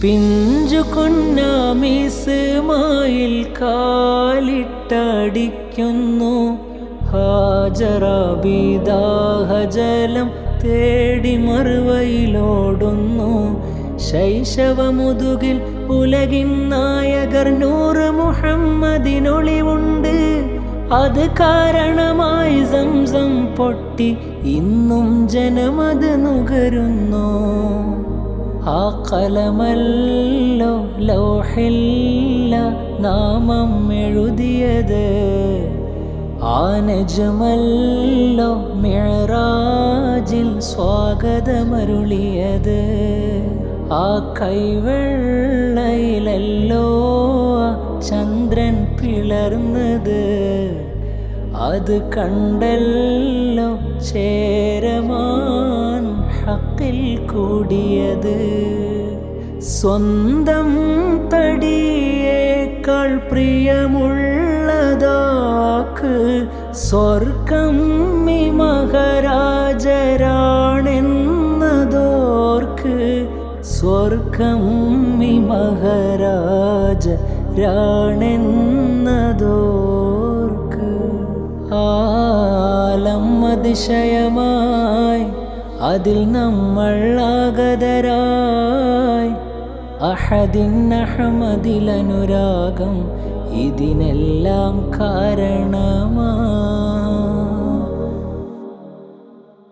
പിഞ്ചു കുഞ്ഞാമിസ്മായിൽ കാലിട്ടടിക്കുന്നു. ഹാജറബിദാഹജലം തേടി മറുവയിലോടുന്നു. ശൈശവമുതുകിൽ ഉലകിൻ നായകർ നൂറ് മുഹമ്മദിനൊളിവുണ്ട്. അത് കാരണമായി സംസം പൊട്ടി ഇന്നും ജനമത് നുകരുന്നു. ആ കലമല്ലോ ലൗഹില്ല നാമം എഴുതിയത്, ആ നജ്മല്ലോ മിഅ്റാജിൽ സ്വാഗതമരുളിയത്. ആ കൈവെള്ളയിലല്ലോ ചന്ദ്രൻ പിളർന്നത്, അത് കണ്ടല്ലോ ചേരമാൻ ഹക്കിൽ കൂടിയത്. സ്വന്തം തടിയേക്കാൾ പ്രിയമുള്ളതാക്ക് സ്വർഗം മഹാരാജരാണെന്നതോർക്ക്, സ്വർഗം മഹാരാജരാണെന്നതോർക്ക്. ആലം അതിശയമായി അതിൽ നമ്മൾ ആഗതരായി. അഹദിൻ അഹമ്മദിൽ അനുരാഗം ഇതിനെല്ലാം കാരണമായി.